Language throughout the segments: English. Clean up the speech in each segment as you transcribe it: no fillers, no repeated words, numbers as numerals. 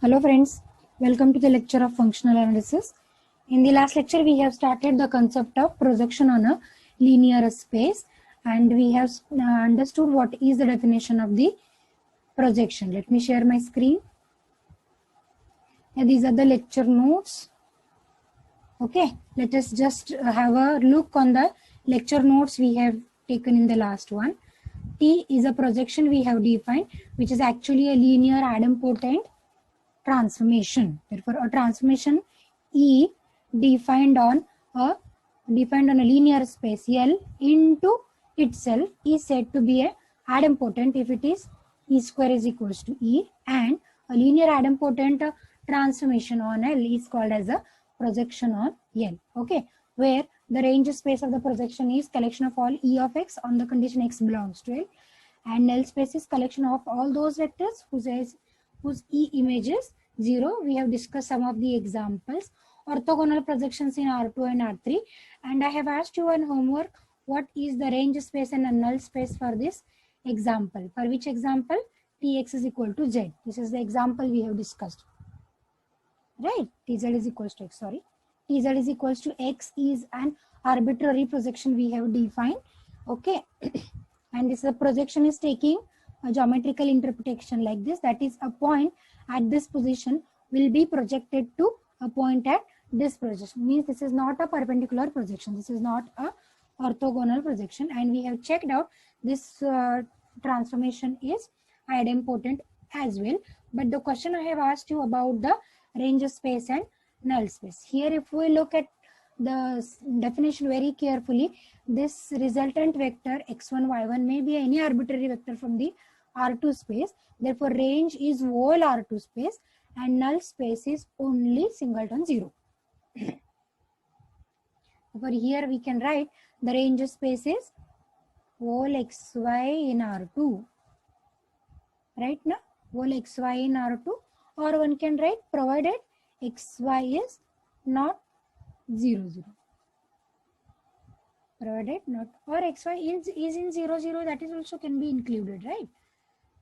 Hello friends, welcome to the lecture of functional analysis. In the last lecture we have started the concept of projection on a linear space and we have understood what is the definition of the projection. Let me share my screen. These are the lecture notes. Okay, let us just have a look on the lecture notes we have taken in the last one. T is a projection we have defined, which is actually a linear idempotent transformation. Therefore, a transformation E defined on a linear space L into itself is said to be a idempotent if it is E square is equals to E, and a linear idempotent transformation on L is called as a projection on L. Okay, where the range space of the projection is collection of all E of x on the condition x belongs to L, and null space is collection of all those vectors whose E image is 0. We have discussed some of the examples, orthogonal projections in R2 and R3, and I have asked you one homework, what is the range space and a null space for this example? For which example? Tx is equal to z. This is the example we have discussed. Right? Tz is equals to x, sorry. Tz is equals to x is an arbitrary projection we have defined. Okay. And this projection is taking a geometrical interpretation like this, that is a point at this position will be projected to a point at this projection. Means this is not a perpendicular projection, this is not a orthogonal projection, and we have checked out this transformation is idempotent as well. But the question I have asked you about the range space and null space. Here if we look at the definition very carefully, this resultant vector x1 y1 may be any arbitrary vector from the R2 space. Therefore range is whole R2 space and null space is only singleton 0. Therefore here we can write the range space is whole xy in R2, right now, whole xy in R2, or one can write provided xy is not 0 0, provided not, or xy is in 0 0, that is also can be included, right?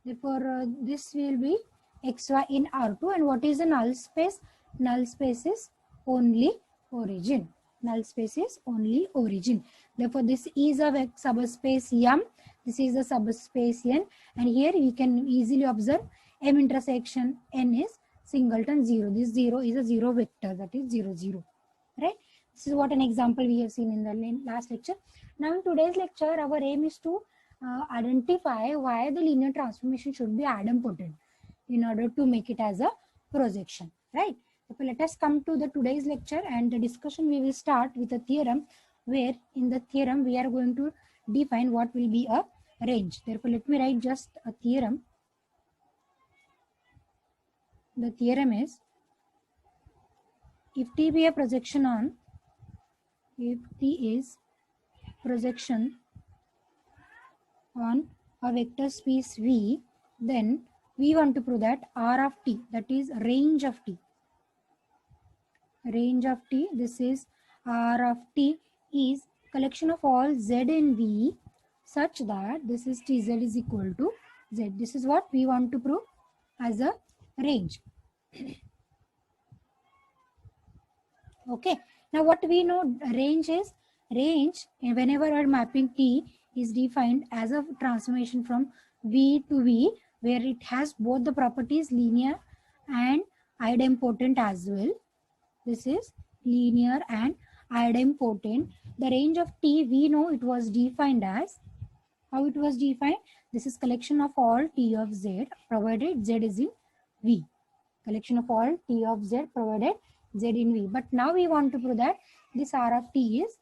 Therefore this will be xy in R2. And what is the null space? Null space is only origin. Null space is only origin. Therefore this is a subspace M, this is the subspace N, and here we can easily observe M intersection N is singleton 0. This 0 is a 0 vector, that is 0 0, right? This is what an example we have seen in the last lecture. Now in today's lecture our aim is to identify why the linear transformation should be idempotent in order to make it as a projection, right? So let us come to the today's lecture, and the discussion we will start with a theorem, where in the theorem we are going to define what will be a range. Therefore let me write just a theorem. The theorem is, if T be a projection on, if T is projection on a vector space V, then we want to prove that R of T, that is range of T. Range of T, this is R of T, is collection of all Z in V such that this is Tz is equal to Z. This is what we want to prove as a range. Okay. Now what we know range is, range whenever our mapping T is defined as a transformation from V to V, where it has both the properties linear and idempotent as well. This is linear and idempotent. The range of T, we know it was defined as, how it was defined? This is collection of all T of Z provided Z is in V. Collection of all T of Z provided Z in V. But now we want to prove that this R of T is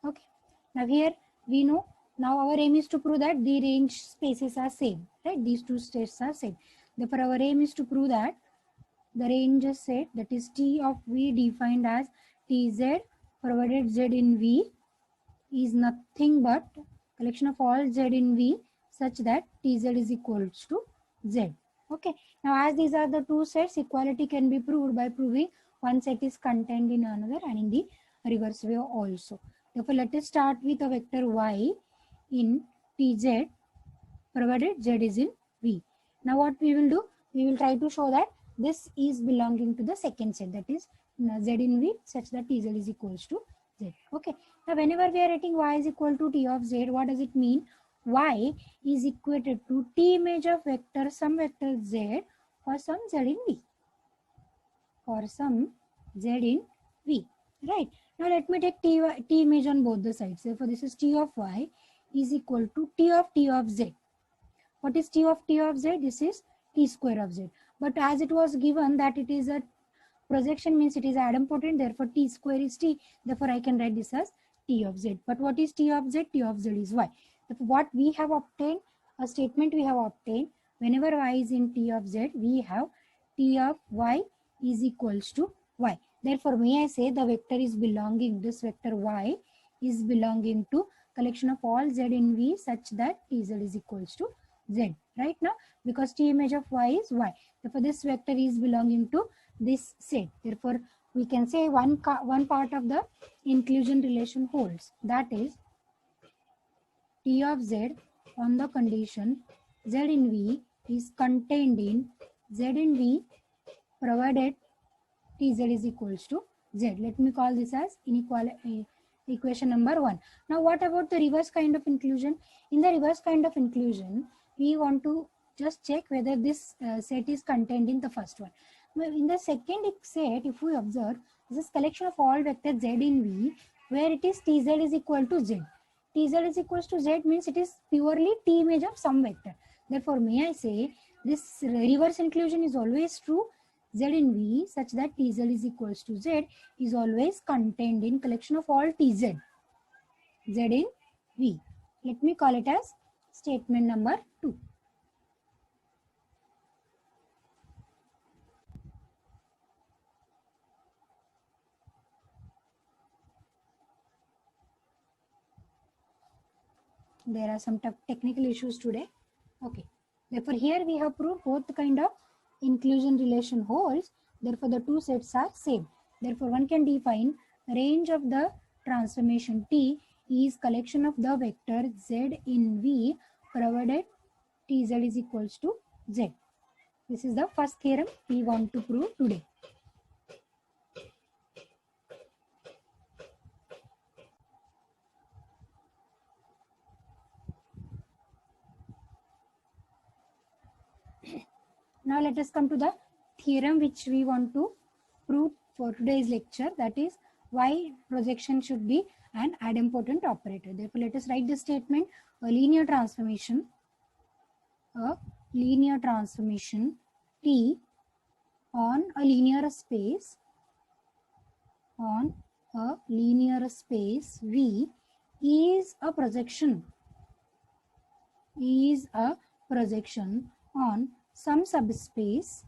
okay. Now here we know, now our aim is to prove that the range spaces are same, right? These two states are same. Therefore our aim is to prove that the range set, that is T of V defined as Tz provided Z in V, is nothing but collection of all Z in V such that Tz is equals to Z. Okay, now as these are the two sets, equality can be proved by proving one set is contained in another and in the reverse way also. Therefore, let us start with a vector y in Tz provided z is in V. Now what we will do? We will try to show that this is belonging to the second set, that is z in V such that Tz is equals to z. Okay. Now whenever we are writing y is equal to t of z, what does it mean? Y is equated to t image of vector, some vector z for some z in V. For some z in V. Right. Now let me take t image on both the sides. Therefore this is t of y is equal to t of z. What is t of z? This is t square of z. But as it was given that it is a projection, means it is idempotent, therefore t square is t. Therefore I can write this as t of z. But what is t of z? T of z is y. Therefore what we have obtained, a statement we have obtained, whenever y is in t of z, we have t of y is equals to y. Therefore may I say the vector is belonging, this vector y is belonging to collection of all z in V such that Tz is equals to z. Right now, because t image of y is y, therefore this vector is belonging to this set. Therefore we can say one part of the inclusion relation holds, that is t of z on the condition z in V is contained in z in V provided Tz is equals to z. Let me call this as equation number 1. Now what about the reverse kind of inclusion? In the reverse kind of inclusion, we want to just check whether this set is contained in the first one. In the second set, if we observe, this is collection of all vectors z in V where it is Tz is equal to z. Tz is equals to z means it is purely t image of some vector. Therefore may I say this reverse inclusion is always true z in V such that Tz is equals to z is always contained in collection of all Tz z in V. Let me call it as statement number 2. There are some technical issues today. Okay. Therefore here we have proved both kind of inclusion relation holds. Therefore the two sets are same. Therefore one can define range of the transformation T is collection of the vector z in V provided Tz is equals to z. This is the first theorem we want to prove today. Now let us come to the theorem which we want to prove for today's lecture, that is why projection should be an idempotent operator. Therefore let us write the statement: a linear transformation T on a linear space V is a projection on some subspace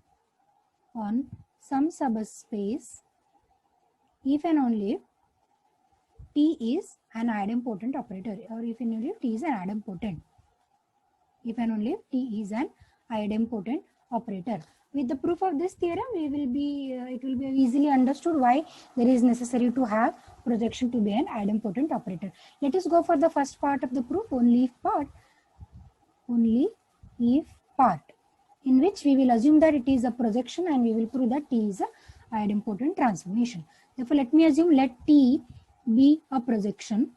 if and only if T is an idempotent operator, or if and only if T is an idempotent. If and only if T is an idempotent operator. With the proof of this theorem, it will be easily understood why there is necessary to have projection to be an idempotent operator. Let us go for the first part of the proof, only if part, in which we will assume that it is a projection and we will prove that T is a idempotent transformation. Therefore, let me assume let T be a projection.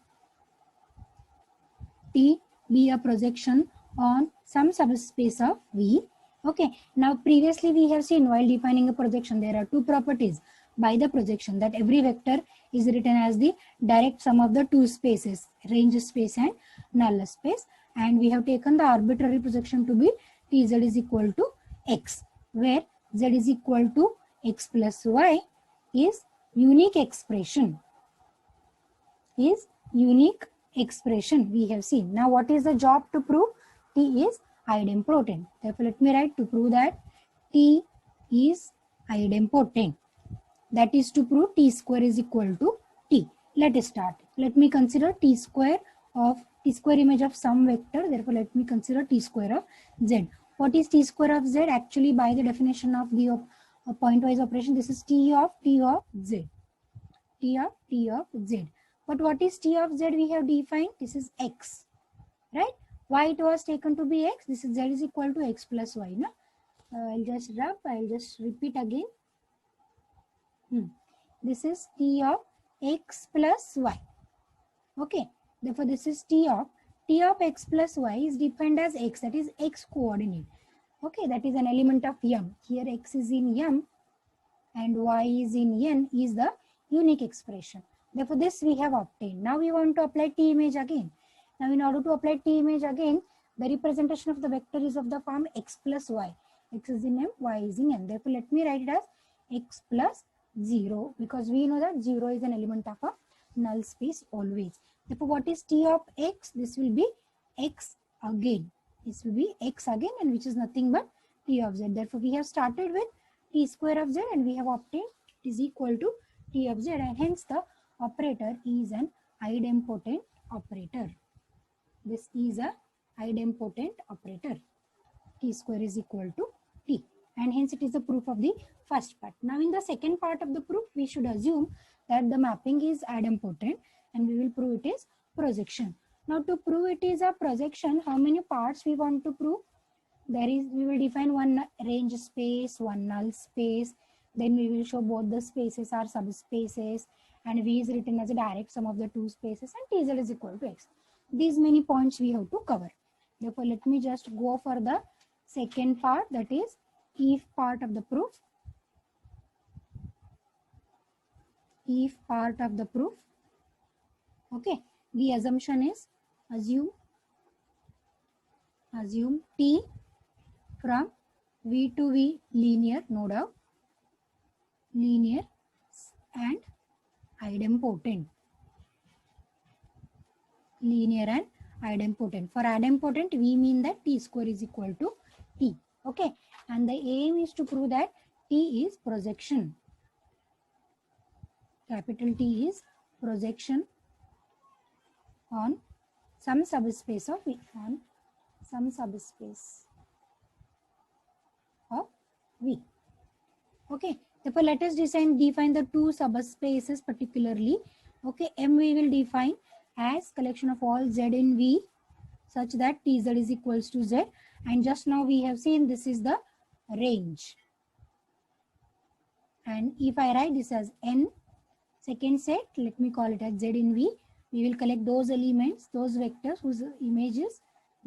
T be a projection on some subspace of V. Okay. Now, previously we have seen while defining a projection, there are two properties by the projection, that every vector is written as the direct sum of the two spaces, range space and null space. And we have taken the arbitrary projection to be Tz is equal to x, where z is equal to x plus y is unique expression. We have seen. Now what is the job to prove? T is idempotent. Therefore let me write to prove that T is idempotent. That is to prove T square is equal to T. Let us start. Let me consider T square image of some vector. Therefore let me consider T square of z. What is t square of z? Actually, by the definition of the pointwise operation, this is t of z. T of z. But what is t of z we have defined? This is x, right? Why it was taken to be x? This is z is equal to x plus y. No? I'll just repeat again. This is t of x plus y. Okay. Therefore, this is t of x plus y is defined as x, that is x coordinate. Okay, that is an element of m. Here x is in m and y is in n is the unique expression. Therefore, this we have obtained. Now we want to apply t image again. Now in order to apply t image again, the representation of the vector is of the form x plus y. X is in m, y is in n. Therefore, let me write it as x plus 0, because we know that 0 is an element of a null space always. Therefore, what is t of x? This will be x again. This will be x again, and which is nothing but t of z. Therefore, we have started with t square of z and we have obtained it is equal to t of z, and hence the operator is an idempotent operator. This is a idempotent operator. T square is equal to t, and hence it is the proof of the first part. Now in the second part of the proof, we should assume that the mapping is idempotent and we will prove it is projection. Now to prove it is a projection, how many parts we want to prove? We will define one range space, one null space, then we will show both the spaces are subspaces, and V is written as a direct sum of the two spaces, and Tz is equal to x. These many points we have to cover. Therefore, let me just go for the second part, that is if part of the proof. If part of the proof. Okay, the assumption is assume T from V to V linear, no doubt, linear and idempotent. Linear and idempotent. For idempotent, we mean that t square is equal to t. Okay, and the aim is to prove that t is projection. Capital T is projection on some subspace of V, on some subspace of V. Okay, therefore let us define the two subspaces particularly. Okay, M we will define as collection of all Z in V such that Tz is equals to Z, and just now we have seen this is the range. And if I write this as N second set, let me call it as Z in V, we will collect those elements, those vectors whose image is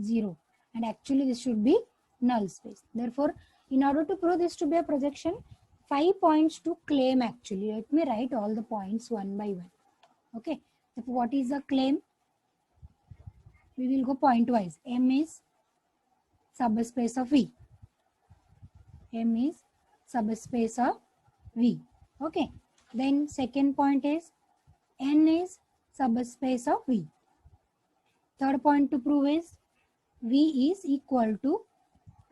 0, and actually this should be null space. Therefore, in order to prove this to be a projection, 5 points to claim actually. Let me write all the points one by one. Okay, so what is the claim? We will go pointwise. M is subspace of V. M is subspace of V. Okay, then second point is N is subspace of V. Third point to prove is V is equal to,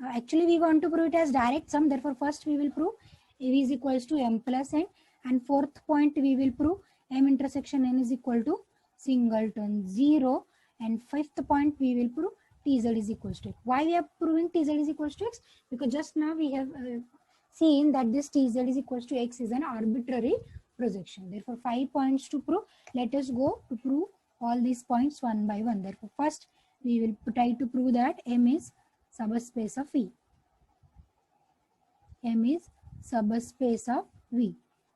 actually we want to prove it as direct sum, therefore first we will prove V is equals to M plus N, and fourth point we will prove M intersection N is equal to singleton 0, and fifth point we will prove Tz is equals to x. Why we are proving Tz is equals to x? Because just now we have seen that this Tz is equals to x is an arbitrary projection. Therefore 5 points to prove. Let us go to prove all these points one by one. Therefore first we will try to prove that M is subspace of V. M is subspace of V.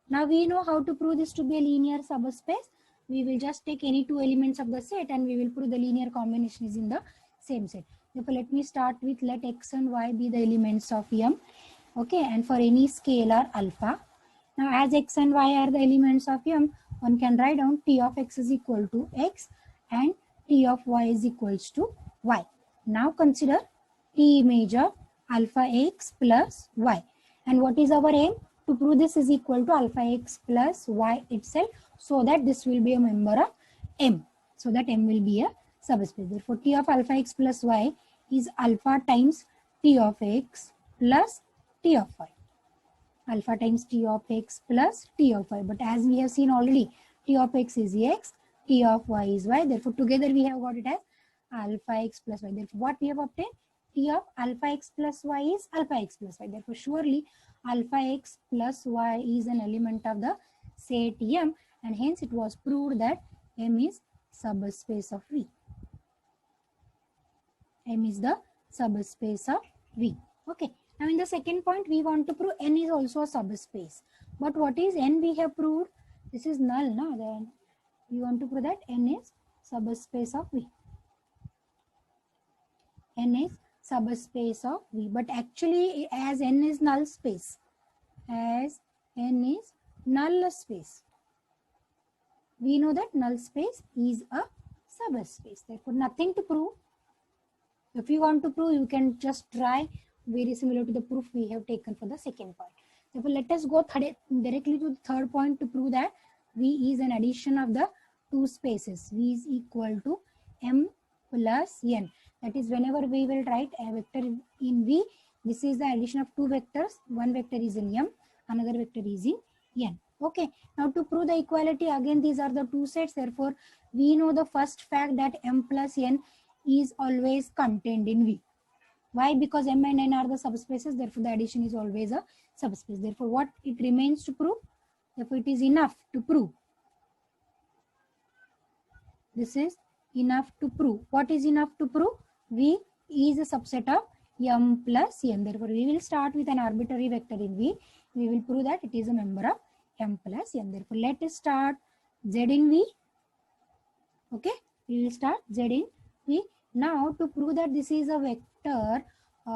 Now we know how to prove this to be a linear subspace. We will just take any two elements of the set and we will prove the linear combination is in the same set. Therefore, let me start with let x and y be the elements of M. Okay, and for any scalar alpha. Now as x and y are the elements of M, one can write down T of x is equal to x and T of y is equals to y. Now consider T image of alpha x plus y. And what is our aim? To prove this is equal to alpha x plus y itself, so that this will be a member of M. So that M will be a subspace. Therefore, T of alpha x plus y is alpha times T of x plus T of y. Alpha times T of x plus T of y. But as we have seen already, T of x is x, T of y is y. Therefore, together we have got it as alpha x plus y. Therefore, what we have obtained? T of alpha x plus y is alpha x plus y. Therefore, surely alpha x plus y is an element of the set M, and hence it was proved that M is subspace of V. M is the subspace of V. Okay. Now in the second point, we want to prove N is also a subspace. But what is N we have proved? This is null, no? Then we want to prove that N is subspace of V. N is subspace of V. But actually, as N is null space, as N is null space, we know that null space is a subspace. Therefore, nothing to prove. If you want to prove, you can just try, very similar to the proof we have taken for the second point. Therefore, let us go directly to the third point to prove that V is an addition of the two spaces. V is equal to M plus N. That is, whenever we will write a vector in V, this is the addition of two vectors. One vector is in M, another vector is in N. Okay. Now to prove the equality, again these are the two sets. Therefore, we know the first fact that M plus N is always contained in V. Why? Because M and N are the subspaces. Therefore, the addition is always a subspace. Therefore, what it remains to prove? Therefore, it is enough to prove. This is enough to prove. What is enough to prove? V is a subset of M plus N. Therefore, we will start with an arbitrary vector in V. We will prove that it is a member of M plus N. Therefore, let us start Z in V. Okay, we will start Z in V. Now, to prove that this is a vector,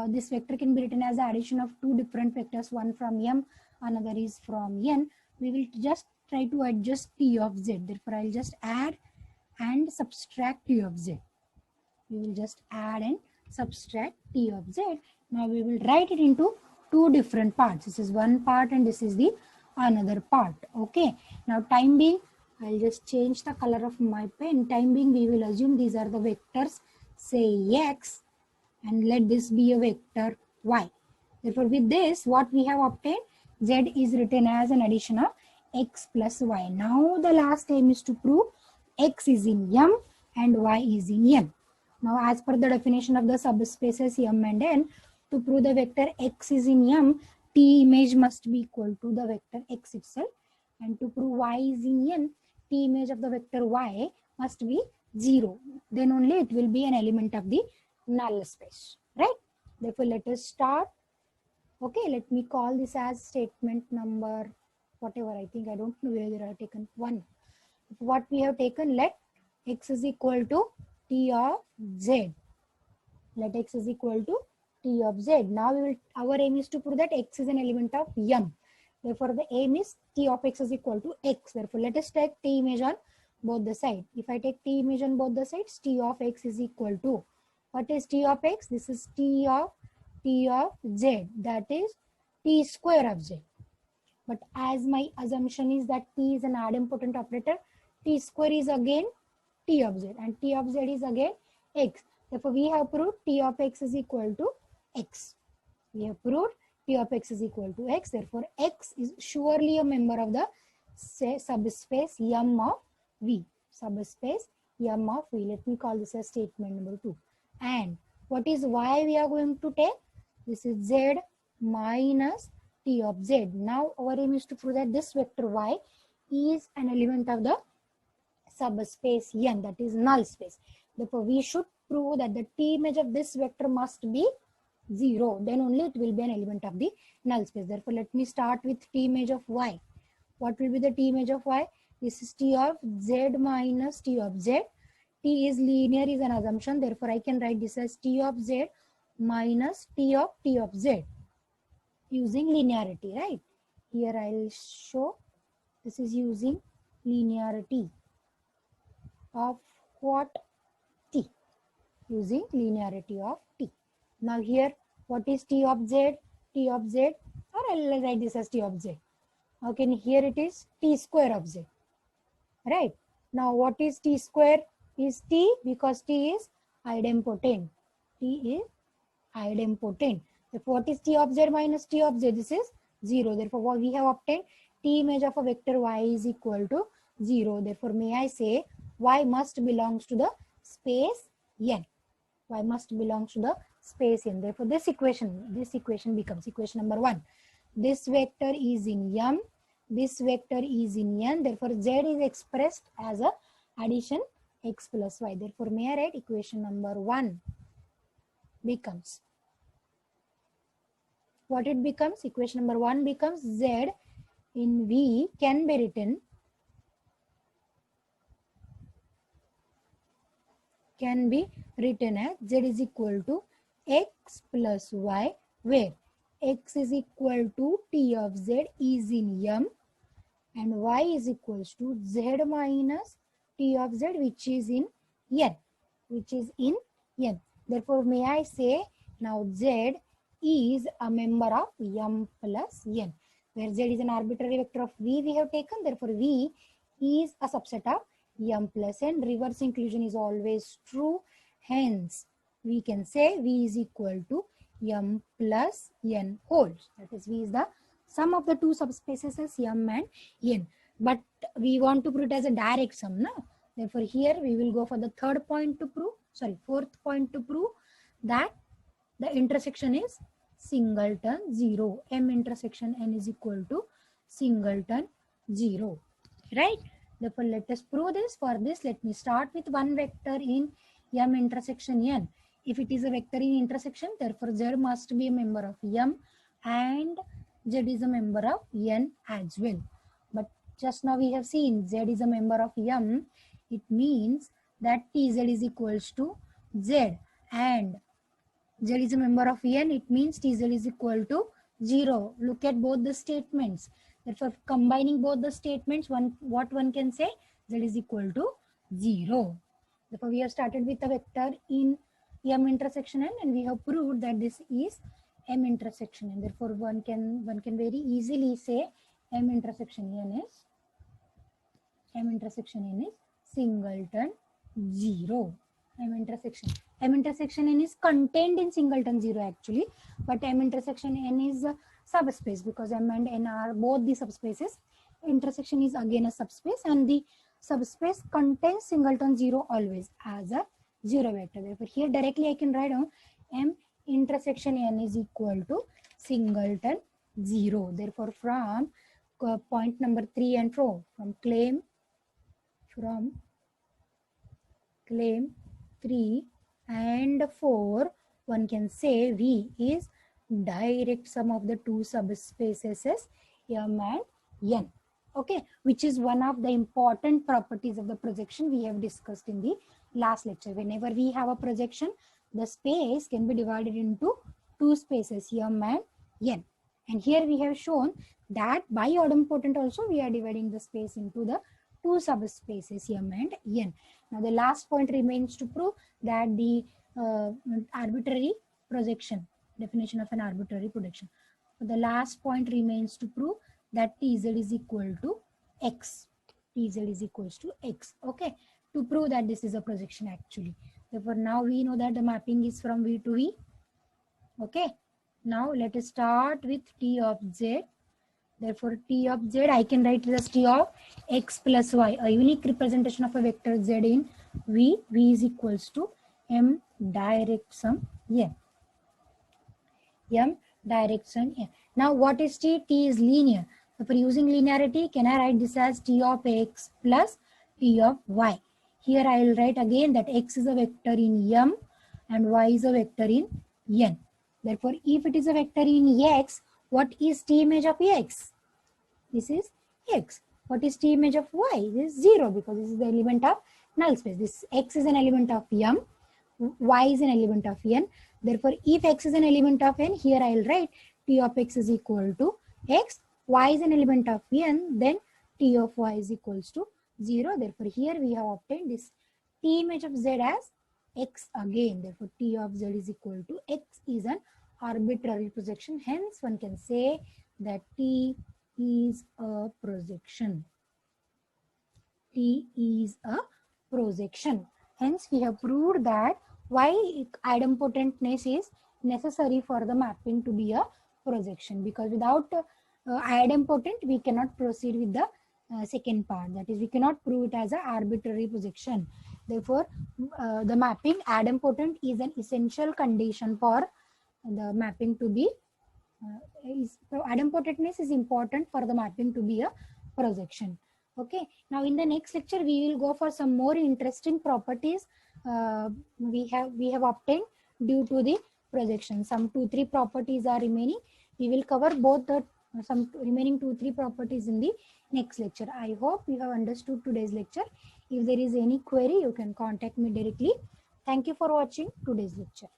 this vector can be written as the addition of two different vectors, one from M, another is from N. We will just try to adjust T of Z. Therefore, I will just add and subtract T of Z. We will just add and subtract T of Z. Now, we will write it into two different parts. This is one part and this is the another part. Okay. Now, time being, I'll just change the color of my pen. Time being, we will assume these are the vectors, say X, and let this be a vector Y. Therefore, with this, what we have obtained, Z is written as an addition of X plus Y. Now, the last aim is to prove X is in M and Y is in N. Now, as per the definition of the subspaces M and N, to prove the vector X is in M, T image must be equal to the vector X itself. And to prove Y is in N, T image of the vector Y must be 0. Then only it will be an element of the null space, right? Therefore, let us start. Okay, let me call this as statement number whatever. I think, I don't know whether I have taken 1. What we have taken, let X is equal to T of Z. Let X is equal to T of Z. Now we will, our aim is to prove that X is an element of M. Therefore, the aim is T of X is equal to X. Therefore, let us take T image on both the sides. If I take T image on both the sides, T of X is equal to, what is T of X? This is T of Z. That is T square of Z. But as my assumption is that T is an idempotent operator, T square is again T of Z and T of Z is again X. Therefore, we have proved T of X is equal to X. We have proved T of X is equal to X. Therefore, X is surely a member of the subspace M of V. Subspace M of V. Let me call this as statement number 2. And what is Y we are going to take? This is Z minus T of Z. Now, our aim is to prove that this vector Y is an element of the subspace N, that is null space. Therefore, we should prove that the T image of this vector must be 0. Then only it will be an element of the null space. Therefore, let me start with T image of Y. What will be the T image of Y? This is T of Z minus T of Z. T is linear is an assumption. Therefore, I can write this as T of Z minus T of Z using linearity, right? Here I will show this is using linearity of what? T. Using linearity of T. Now here, what is T of Z? T of Z, or I'll write this as T of Z. Okay, here it is T square of Z. Right. Now what is T square? Is T, because T is idempotent. T is idempotent. Therefore, what is T of Z minus T of Z? This is 0. Therefore, what we have obtained, T image of a vector Y is equal to 0. Therefore, may I say Y must belongs to the space N. Y must belongs to the space n. Therefore, this equation becomes equation number 1. This vector is in M, this vector is in N. Therefore, Z is expressed as a addition x plus y. Therefore, may I write equation number 1 becomes, what it becomes? Equation number 1 becomes Z in V can be written as Z is equal to x plus y, where x is equal to T of Z is in M and y is equals to Z minus T of Z which is in N. Therefore, may I say now Z is a member of M plus N, where Z is an arbitrary vector of V we have taken. Therefore, V is a subset of M plus N. Reverse inclusion is always true. Hence, we can say V is equal to M plus N wholes. That is, V is the sum of the two subspaces as M and N. But we want to prove it as a direct sum. No? Therefore, here we will go for the fourth point to prove that the intersection is singleton 0. M intersection N is equal to singleton 0. Right? Therefore, let us prove this. For this, let me start with one vector in M intersection N. If it is a vector in intersection, therefore Z must be a member of M and Z is a member of N as well. But just now we have seen Z is a member of M. It means that TZ is equals to Z, and Z is a member of N. It means TZ is equal to 0. Look at both the statements. Therefore, combining both the statements, what one can say? Z is equal to 0. Therefore, we have started with a vector in M intersection N, and we have proved that this is M intersection N. Therefore, one can very easily say M intersection N is singleton 0. M intersection N is contained in singleton 0 actually, but M intersection N is a subspace because M and N are both the subspaces. Intersection is again a subspace, and the subspace contains singleton 0 always as a 0 vector. Therefore, here directly I can write down M intersection N is equal to singleton 0. Therefore, from point number 3 and 4, from claim 3 and 4, one can say V is direct sum of the two subspaces as M and N. Okay, which is one of the important properties of the projection we have discussed in the last lecture. Whenever we have a projection, the space can be divided into two spaces, M and N. And here we have shown that by idempotent also we are dividing the space into the two subspaces M and N. Now the last point remains to prove that the arbitrary projection, definition of an arbitrary projection. So the last point remains to prove that TZ is equal to X. TZ is equals to X. Okay, to prove that this is a projection actually. Therefore, now we know that the mapping is from V to V. Okay, now let us start with T of Z. Therefore, T of Z I can write it as T of X plus Y, a unique representation of a vector Z in V. V is equals to M direct sum N. M direct sum N. Now, what is T? T is linear. So, for using linearity, can I write this as T of X plus T of Y? Here I will write again that X is a vector in M and Y is a vector in N. Therefore, if it is a vector in X, what is T image of X? This is X. What is T image of Y? This is 0 because this is the element of null space. This X is an element of M, Y is an element of N. Therefore, if X is an element of N, here I will write T of X is equal to X. Y is an element of N, then T of Y is equals to 0. Therefore, here we have obtained this T image of Z as X again. Therefore, T of Z is equal to X is an arbitrary projection. Hence, one can say that T is a projection. T is a projection. Hence, we have proved that why idempotentness is necessary for the mapping to be a projection, because without idempotent we cannot proceed with the second part, that is we cannot prove it as an arbitrary projection. Therefore, the mapping idempotent is an essential condition for the mapping to be idempotentness is important for the mapping to be a projection. Okay, now in the next lecture we will go for some more interesting properties we have obtained due to the projection. Some 2-3 properties are remaining. We will cover both the some remaining 2-3 properties in the next lecture. I hope you have understood today's lecture. If there is any query, you can contact me directly. Thank you for watching today's lecture.